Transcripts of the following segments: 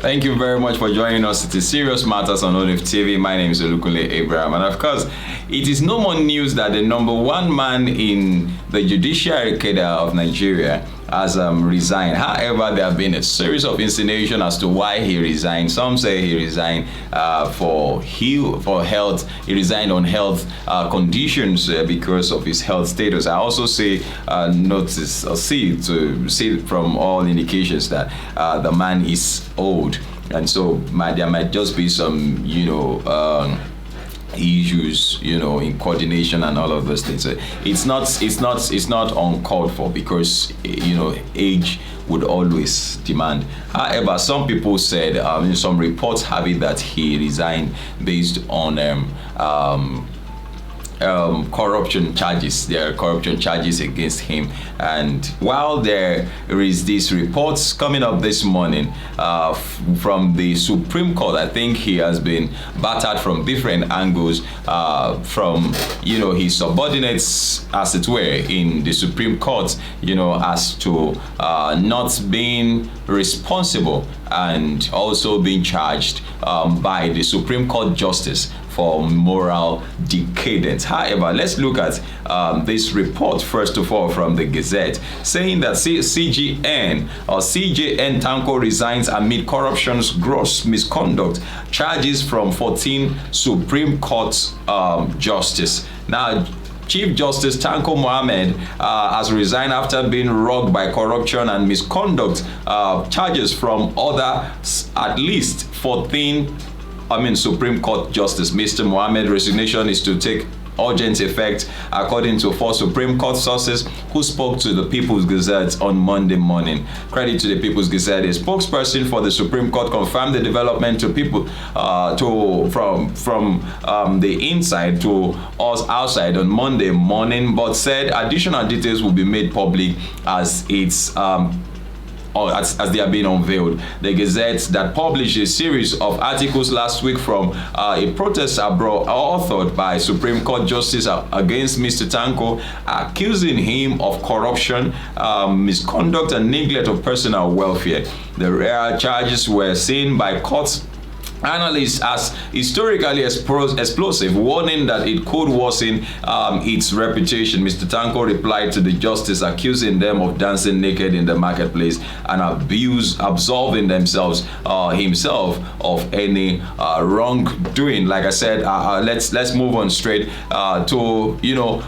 Thank you very much for joining us. It is Serious Matters on ONIF TV. My name is Olukunle Abraham. And of course, it is no more news that the number one man in the judiciary cadre of Nigeria has resigned. However, there have been a series of insinuations as to why he resigned. Some say he resigned for health. He resigned on health conditions because of his health status. I also see see from all indications that the man is old, and so there might just be some issues in coordination and all of those things. So it's not uncalled for, because age would always demand. However, some people said some reports have it that he resigned based on corruption charges. There are corruption charges against him, and while there is this reports coming up this morning from the Supreme Court, I think he has been battered from different angles from his subordinates, as it were, in the Supreme Court, as to not being responsible, and also being charged by the Supreme Court justice for moral decadence. However, let's look at this report first of all from the Gazette, saying that CJN Tanko resigns amid corruption's gross misconduct, charges from 14 Supreme Court justice. Now, Chief Justice Tanko Mohammed has resigned after being robbed by corruption and misconduct charges from other at least 14 Supreme Court Justice. Mr. Mohammed's resignation is to take urgent effect, according to 4 Supreme Court sources who spoke to the People's Gazette on Monday morning. Credit to the People's Gazette. A spokesperson for the Supreme Court confirmed the development to people from the inside to us outside on Monday morning, but said additional details will be made public as it's as they are being unveiled. The Gazette that published a series of articles last week from a protest abroad authored by Supreme Court Justice against Mr. Tanko, accusing him of corruption, misconduct, and neglect of personal welfare. The rare charges were seen by courts analysts as historically explosive, warning that it could worsen its reputation. Mr. Tanko replied to the justice, accusing them of dancing naked in the marketplace and absolving himself of any wrongdoing. Like I said, let's move on straight to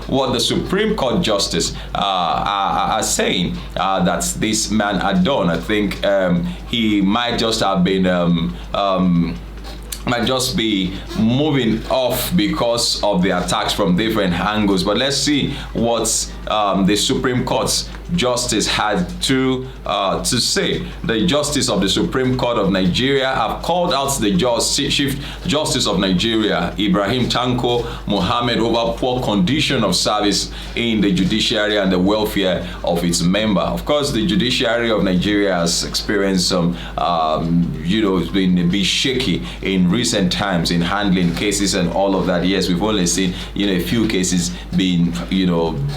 what the Supreme Court justice are saying that this man had done. I think he might just have been might just be moving off because of the attacks from different angles. But let's see what the Supreme Court's justice had to say. The justice of the Supreme Court of Nigeria have called out the Chief Justice of Nigeria, Ibrahim Tanko Mohammed, over poor condition of service in the judiciary and the welfare of its member. Of course, the judiciary of Nigeria has experienced some, it's been a bit shaky in recent times in handling cases and all of that. Yes, we've only seen, a few cases being,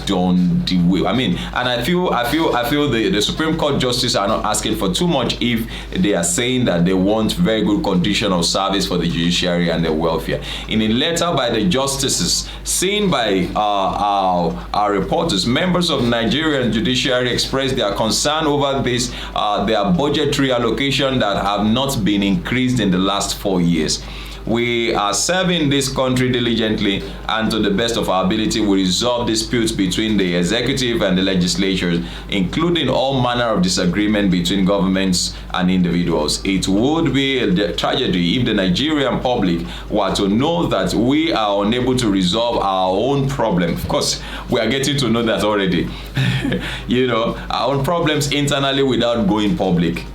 done the way. And I feel the Supreme Court justice are not asking for too much if they are saying that they want very good condition of service for the judiciary and their welfare. In a letter by the justices seen by our reporters, members of Nigerian judiciary expressed their concern over this their budgetary allocation that have not been increased in the last 4 years. We are serving this country diligently, and to the best of our ability, we resolve disputes between the executive and the legislature, including all manner of disagreement between governments and individuals. It would be a tragedy if the Nigerian public were to know that we are unable to resolve our own problem. Of course, we are getting to know that already. Our own problems internally without going public.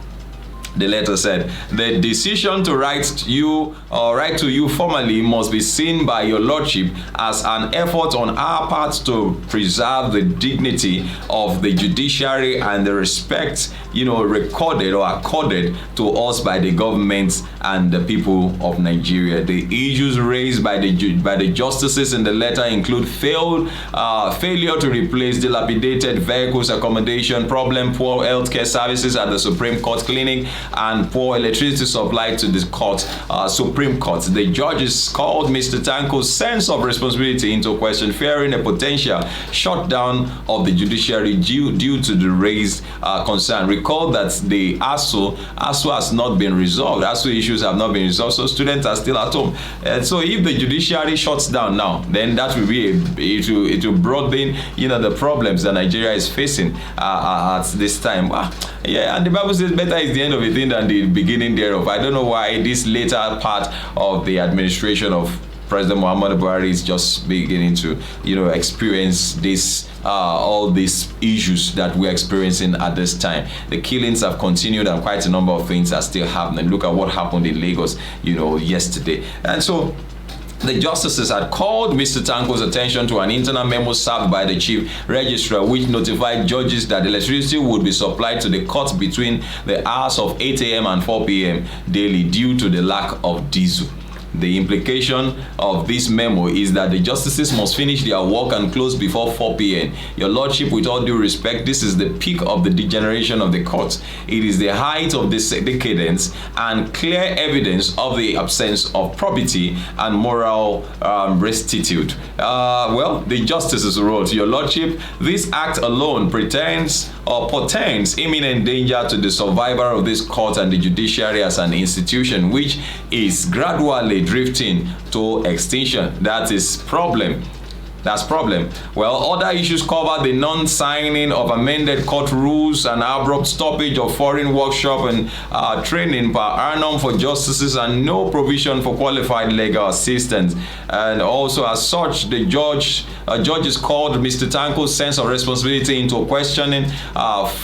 The letter said, the decision to write to you formally must be seen by your lordship as an effort on our part to preserve the dignity of the judiciary and the respect, recorded or accorded to us by the government and the people of Nigeria. The issues raised by the justices in the letter include failure to replace dilapidated vehicles, accommodation problem, poor healthcare services at the Supreme Court clinic, and poor electricity supply to the Supreme Court. The judges called Mr. Tanko's sense of responsibility into question, fearing a potential shutdown of the judiciary due to the raised concern. Recall that the ASU has not been resolved. ASU issues have not been resolved, so students are still at home. So if the judiciary shuts down now, then that will be it will broaden, the problems that Nigeria is facing at this time. Yeah, and the Bible says better is the end of a thing than the beginning thereof. I don't know why this later part of the administration of President Muhammadu Buhari is just beginning to, experience this, all these issues that we're experiencing at this time. The killings have continued and quite a number of things are still happening. Look at what happened in Lagos, yesterday. And so the justices had called Mr. Tanko's attention to an internal memo served by the chief registrar, which notified judges that electricity would be supplied to the court between the hours of 8 a.m. and 4 p.m. daily due to the lack of diesel. The implication of this memo is that the justices must finish their work and close before 4 p.m. Your Lordship, with all due respect, this is the peak of the degeneration of the court. It is the height of this decadence and clear evidence of the absence of probity and moral rectitude. The justices wrote, Your Lordship, this act alone portends imminent danger to the survival of this court and the judiciary as an institution, which is gradually drifting to extinction. That's problem. Well, other issues cover the non-signing of amended court rules and abrupt stoppage of foreign workshop and training per annum for justices, and no provision for qualified legal assistance. And also, as such, the judges called Mr. Tanko's sense of responsibility into questioning,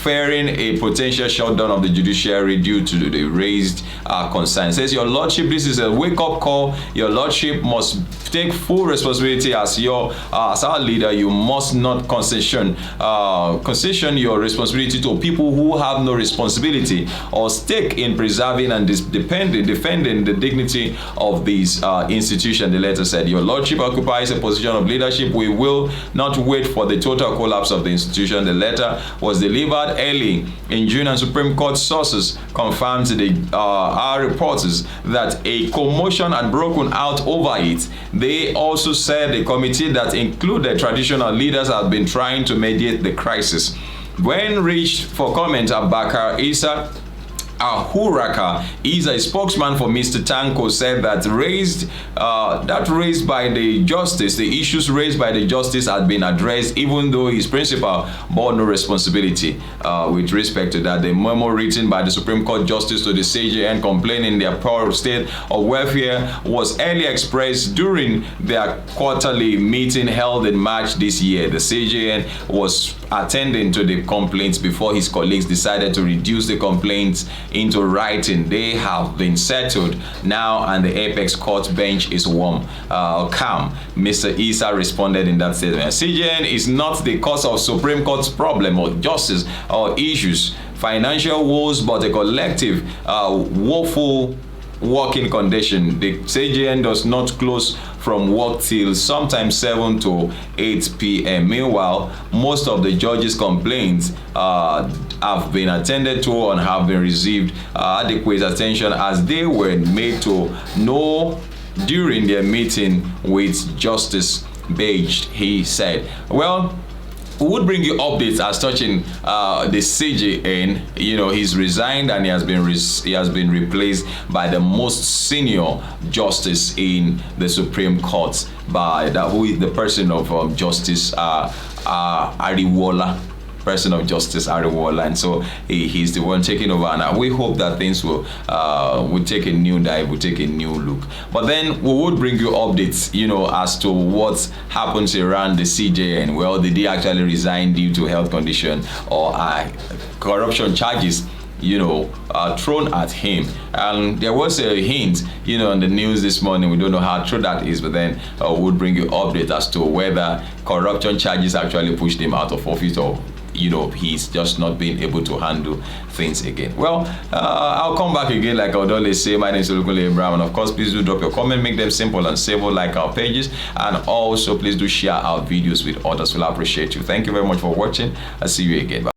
fearing a potential shutdown of the judiciary due to the raised concerns. Says, Your Lordship, this is a wake-up call. Your Lordship must take full responsibility as our leader. You must not concession your responsibility to people who have no responsibility or stake in preserving and defending the dignity of these institutions. The letter said, Your Lordship occupies a position of leadership. We will not wait for the total collapse of the institution. The letter was delivered early in June, and Supreme Court sources confirmed to our reporters that a commotion had broken out over it. They also said the committee that included traditional leaders had been trying to mediate the crisis. When reached for comment, Abakar Isa Ahuraka is a spokesman for Mr. Tanko, said that the issues raised by the justice had been addressed, even though his principal bore no responsibility with respect to that. The memo written by the Supreme Court Justice to the CJN complaining their poor state of welfare was earlier expressed during their quarterly meeting held in March this year. The CJN was attending to the complaints before his colleagues decided to reduce the complaints into writing. They have been settled now, and the apex court bench is calm. Mr. Isa responded in that statement. CJN is not the cause of Supreme Court's problem or justice or issues, financial woes, but a collective woeful working condition. The CJN does not close from work till sometimes 7 to 8 p.m. Meanwhile, most of the judges' complaints have been attended to and have been received adequate attention, as they were made to know during their meeting with Justice Beige, he said. Well, we would bring you updates as touching the CJN. He's resigned and he has been replaced by the most senior justice in the Supreme Court, by the person of Justice Ariwola. And so he's the one taking over, and we hope that things will take a new dive, will take a new look. But then we would bring you updates, as to what happens around the CJN. Well, did he actually resign due to health condition or corruption charges thrown at him? And there was a hint on the news this morning. We don't know how true that is, but then we'll bring you update as to whether corruption charges actually pushed him out of office, or he's just not been able to handle things again. Well, I'll come back again, like I would always say. My name is Olukunle Abraham, and of course, please do drop your comment, make them simple and simple, like our pages, and also please do share our videos with others. We'll appreciate you. Thank you very much for watching. I'll see you again. Bye.